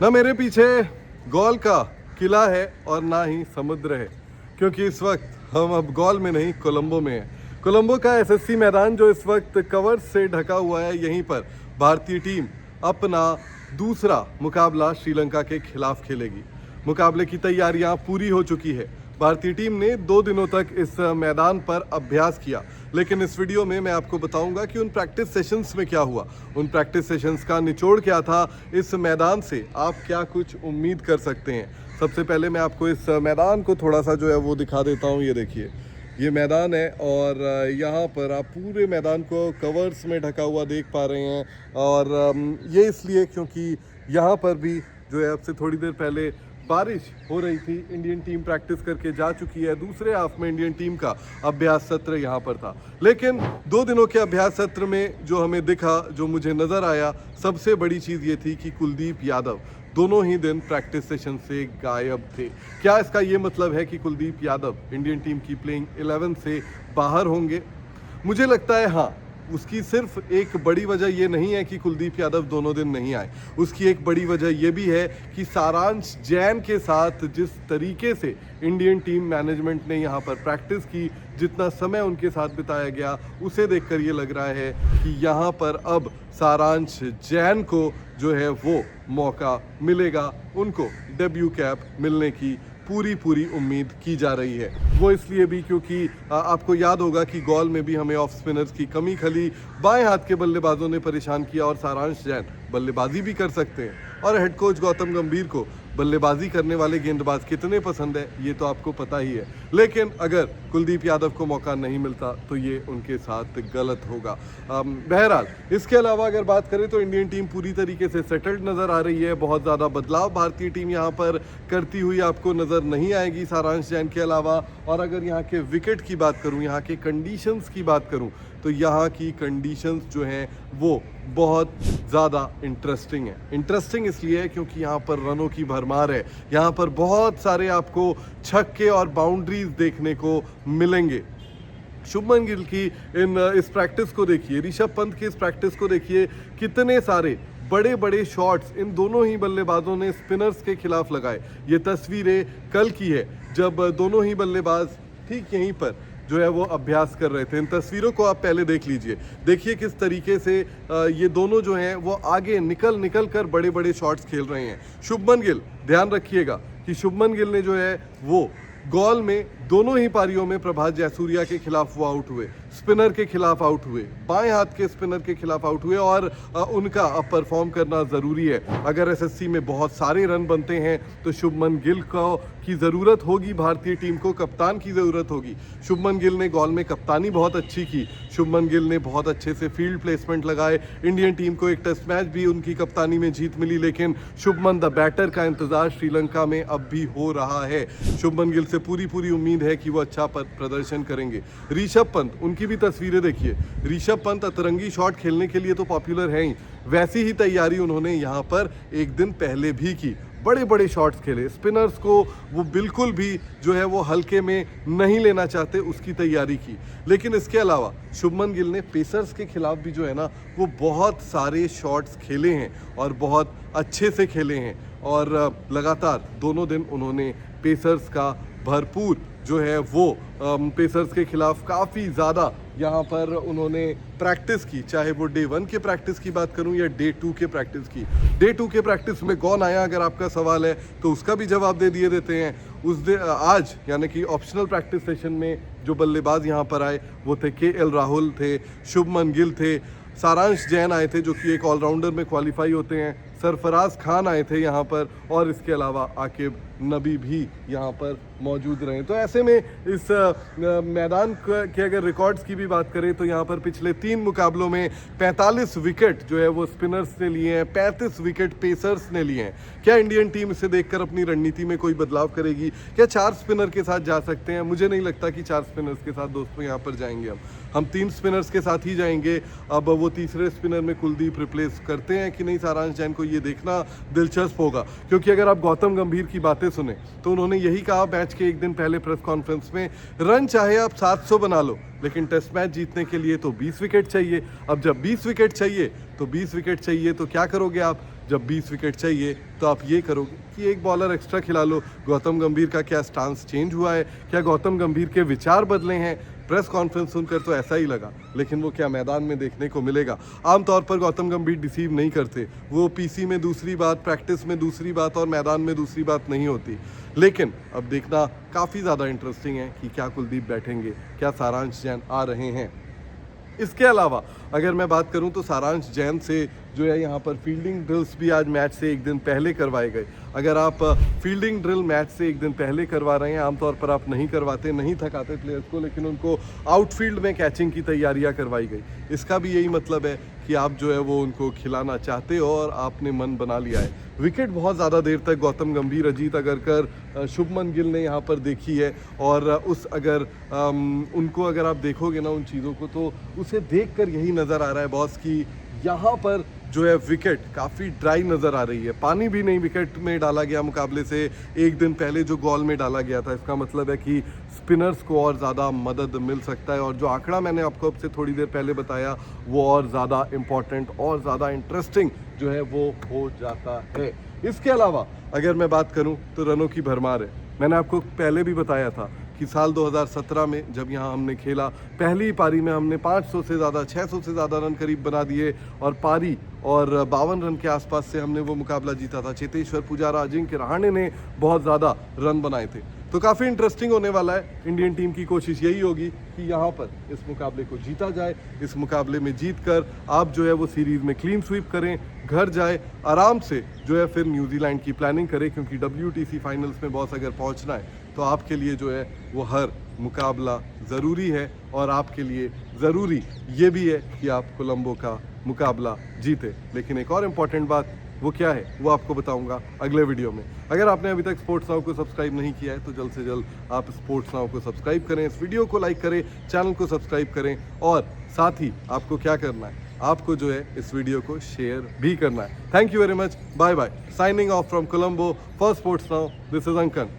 ना मेरे पीछे गॉल का किला है और ना ही समुद्र है, क्योंकि इस वक्त हम अब गॉल में नहीं कोलंबो में हैं। कोलंबो का एसएससी मैदान जो इस वक्त कवर से ढका हुआ है, यहीं पर भारतीय टीम अपना दूसरा मुकाबला श्रीलंका के खिलाफ खेलेगी। मुकाबले की तैयारियां पूरी हो चुकी है। भारतीय टीम ने 2 दिनों तक इस मैदान पर अभ्यास किया, लेकिन इस वीडियो में मैं आपको बताऊंगा कि उन प्रैक्टिस सेशंस में क्या हुआ, उन प्रैक्टिस सेशंस का निचोड़ क्या था, इस मैदान से आप क्या कुछ उम्मीद कर सकते हैं। सबसे पहले मैं आपको इस मैदान को थोड़ा सा जो है वो दिखा देता हूँ। ये देखिए, ये मैदान है और यहाँ पर आप पूरे मैदान को कवर्स में ढका हुआ देख पा रहे हैं। और ये इसलिए क्योंकि यहाँ पर भी जो है अब से थोड़ी देर पहले बारिश हो रही थी। इंडियन टीम प्रैक्टिस करके जा चुकी है। दूसरे हाफ में इंडियन टीम का अभ्यास सत्र यहाँ पर था, लेकिन 2 दिनों के अभ्यास सत्र में जो हमें दिखा, जो मुझे नज़र आया, सबसे बड़ी चीज़ ये थी कि कुलदीप यादव दोनों ही दिन प्रैक्टिस सेशन से गायब थे। क्या इसका ये मतलब है कि कुलदीप यादव इंडियन टीम की प्लेइंग 11 से बाहर होंगे? मुझे लगता है हाँ। उसकी सिर्फ एक बड़ी वजह ये नहीं है कि कुलदीप यादव दोनों दिन नहीं आए। उसकी एक बड़ी वजह ये भी है कि सारांश जैन के साथ जिस तरीके से इंडियन टीम मैनेजमेंट ने यहाँ पर प्रैक्टिस की, जितना समय उनके साथ बिताया गया, उसे देखकर ये लग रहा है कि यहाँ पर अब सारांश जैन को जो है वो मौका मिलेगा। उनको डेब्यू कैप मिलने की पूरी उम्मीद की जा रही है। वो इसलिए भी क्योंकि आपको याद होगा कि गॉल में भी हमें ऑफ स्पिनर्स की कमी खली, बाएं हाथ के बल्लेबाजों ने परेशान किया और सारांश जैन बल्लेबाजी भी कर सकते हैं। और हेड कोच गौतम गंभीर को बल्लेबाजी करने वाले गेंदबाज कितने पसंद है ये तो आपको पता ही है। लेकिन अगर कुलदीप यादव को मौका नहीं मिलता तो ये उनके साथ गलत होगा। बहरहाल इसके अलावा अगर बात करें तो इंडियन टीम पूरी तरीके से सेटल्ड नज़र आ रही है। बहुत ज़्यादा बदलाव भारतीय टीम यहाँ पर करती हुई आपको नज़र नहीं आएगी सारांश जैन के अलावा। और अगर यहाँ के विकेट की बात करूँ, यहाँ के कंडीशंस की बात करूँ, तो यहाँ की कंडीशंस जो हैं वो बहुत ज़्यादा इंटरेस्टिंग है। इंटरेस्टिंग इसलिए है क्योंकि यहाँ पर रनों की भरमार है। यहाँ पर बहुत सारे आपको छक्के और बाउंड्रीज देखने को मिलेंगे। शुभमन गिल की इस प्रैक्टिस को देखिए, ऋषभ पंत की इस प्रैक्टिस को देखिए, कितने सारे बड़े बड़े शॉट्स इन दोनों ही बल्लेबाजों ने स्पिनर्स के खिलाफ लगाए। ये तस्वीरें कल की है जब दोनों ही बल्लेबाज ठीक यहीं पर जो है वो अभ्यास कर रहे थे। इन तस्वीरों को आप पहले देख लीजिए। देखिए किस तरीके से ये दोनों जो हैं वो आगे निकल कर बड़े बड़े शॉट्स खेल रहे हैं। शुभमन गिल, ध्यान रखिएगा कि शुभमन गिल ने जो है वो गॉल में दोनों ही पारियों में प्रभात जयसूर्या के खिलाफ वो आउट हुए, स्पिनर के खिलाफ आउट हुए, बाएं हाथ के स्पिनर के खिलाफ आउट हुए। और उनका अब परफॉर्म करना ज़रूरी है। अगर एसएससी में बहुत सारे रन बनते हैं तो शुभमन गिल को की ज़रूरत होगी, भारतीय टीम को कप्तान की ज़रूरत होगी। शुभमन गिल ने गॉल में कप्तानी बहुत अच्छी की। शुभमन गिल ने बहुत अच्छे से फील्ड प्लेसमेंट लगाए। इंडियन टीम को एक टेस्ट मैच भी उनकी कप्तानी में जीत मिली। लेकिन शुभमन द बैटर का इंतज़ार श्रीलंका में अब भी हो रहा है। शुभमन गिल से पूरी उम्मीद है कि वो अच्छा प्रदर्शन करेंगे। ऋषभ पंत, उनकी भी तस्वीरें देखिए। ऋषभ पंत अतरंगी शॉट खेलने के लिए तो पॉपुलर है ही, वैसी ही तैयारी उन्होंने यहाँ पर एक दिन पहले भी की। बड़े बड़े शॉट्स खेले, स्पिनर्स को वो बिल्कुल भी जो है वो हल्के में नहीं लेना चाहते, उसकी तैयारी की। लेकिन इसके अलावा शुभमन गिल ने पेसर्स के खिलाफ भी जो है ना वो बहुत सारे शॉट्स खेले हैं और बहुत अच्छे से खेले हैं। और लगातार दोनों दिन उन्होंने पेसर्स का भरपूर जो है वो पेसर्स के खिलाफ काफ़ी ज़्यादा यहाँ पर उन्होंने प्रैक्टिस की। चाहे वो डे 1 के प्रैक्टिस की बात करूँ या डे 2 के प्रैक्टिस की। डे 2 के प्रैक्टिस में कौन आया, अगर आपका सवाल है तो उसका भी जवाब दे दिए देते हैं। आज यानी कि ऑप्शनल प्रैक्टिस सेशन में जो बल्लेबाज यहाँ पर आए वो थे KL राहुल थे, शुभमन गिल थे, सारांश जैन आए थे जो कि एक ऑलराउंडर में क्वालिफाई होते हैं, सरफराज खान आए थे यहाँ पर, और इसके अलावा आकिब नबी भी यहाँ पर मौजूद रहे। तो ऐसे में इस मैदान के अगर रिकॉर्ड्स की भी बात करें तो यहाँ पर पिछले 3 मुकाबलों में 45 विकेट जो है वो स्पिनर्स ने लिए हैं, 35 विकेट पेसर्स ने लिए हैं। क्या इंडियन टीम इसे देखकर अपनी रणनीति में कोई बदलाव करेगी? क्या 4 स्पिनर के साथ जा सकते हैं? मुझे नहीं लगता कि 4 स्पिनर्स के साथ दोस्तों यहाँ पर जाएंगे। हम 3 स्पिनर्स के साथ ही जाएंगे। अब वो तीसरे स्पिनर में कुलदीप रिप्लेस करते हैं कि नहीं सारांश जैन को, ये देखना दिलचस्प होगा। क्योंकि अगर आप गौतम गंभीर की बातें सुने तो उन्होंने यही कहा मैच के एक दिन पहले प्रेस कॉन्फ्रेंस में, रन चाहे आप 700 बना लो लेकिन टेस्ट मैच जीतने के लिए तो 20 विकेट चाहिए। अब जब 20 विकेट चाहिए तो 20 विकेट चाहिए तो क्या करोगे आप? जब 20 विकेट चाहिए तो आप ये करोगे कि एक बॉलर एक्स्ट्रा खिला लो। गौतम गंभीर का क्या स्टांस चेंज हुआ है, क्या गौतम गंभीर के विचार बदले हैं? प्रेस कॉन्फ्रेंस सुनकर तो ऐसा ही लगा, लेकिन वो क्या मैदान में देखने को मिलेगा? आमतौर पर गौतम गंभीर डिसीव नहीं करते, वो पीसी में दूसरी बात, प्रैक्टिस में दूसरी बात और मैदान में दूसरी बात नहीं होती। लेकिन अब देखना काफ़ी ज़्यादा इंटरेस्टिंग है कि क्या कुलदीप बैठेंगे, क्या सारांश जैन आ रहे हैं। इसके अलावा अगर मैं बात करूं तो सारांश जैन से जो है यहाँ पर फील्डिंग ड्रिल्स भी आज मैच से एक दिन पहले करवाए गए। अगर आप फील्डिंग ड्रिल मैच से एक दिन पहले करवा रहे हैं, आमतौर पर आप नहीं करवाते, नहीं थकाते प्लेयर्स को, लेकिन उनको आउटफील्ड में कैचिंग की तैयारियां करवाई गई। इसका भी यही मतलब है कि आप जो है वो उनको खिलाना चाहते हो और आपने मन बना लिया है। विकेट बहुत ज़्यादा देर तक गौतम गंभीर, अजीत अगरकर, शुभमन गिल ने यहाँ पर देखी है और उनको अगर आप देखोगे ना उन चीज़ों को, तो उसे देखकर यही नज़र आ रहा है बॉस कि यहाँ पर जो है विकेट काफ़ी ड्राई नज़र आ रही है। पानी भी नहीं विकेट में डाला गया मुकाबले से एक दिन पहले जो गॉल में डाला गया था। इसका मतलब है कि स्पिनर्स को और ज़्यादा मदद मिल सकता है और जो आंकड़ा मैंने आपको अब से थोड़ी देर पहले बताया वो और ज़्यादा इम्पॉर्टेंट और ज़्यादा इंटरेस्टिंग जो है वो हो जाता है। इसके अलावा अगर मैं बात करूं तो रनों की भरमार है। मैंने आपको पहले भी बताया था कि साल 2017 में जब यहाँ हमने खेला, पहली ही पारी में हमने 500 से ज़्यादा, 600 से ज़्यादा रन करीब बना दिए और पारी और 52 रन के आसपास से हमने वो मुकाबला जीता था। चेतेश्वर पुजारा, अजिंक्य रहाणे ने बहुत ज़्यादा रन बनाए थे। तो काफ़ी इंटरेस्टिंग होने वाला है। इंडियन टीम की कोशिश यही होगी कि यहाँ पर इस मुकाबले को जीता जाए। इस मुकाबले में जीतकर आप जो है वो सीरीज़ में क्लीन स्वीप करें, घर जाए, आराम से जो है फिर न्यूजीलैंड की प्लानिंग करें, क्योंकि WTC फाइनल्स में बॉस अगर पहुँचना है तो आपके लिए जो है वो हर मुकाबला ज़रूरी है और आपके लिए ज़रूरी ये भी है कि आप कोलंबो का मुकाबला जीते। लेकिन एक और इम्पॉर्टेंट बात वो क्या है वो आपको बताऊंगा अगले वीडियो में। अगर आपने अभी तक स्पोर्ट्स नाउ को सब्सक्राइब नहीं किया है तो जल्द से जल्द आप स्पोर्ट्स नाउ को सब्सक्राइब करें, इस वीडियो को लाइक करें, चैनल को सब्सक्राइब करें और साथ ही आपको क्या करना है, आपको जो है इस वीडियो को शेयर भी करना है। Thank you very much, bye bye, signing off from Colombo for sports now, this is अंकन।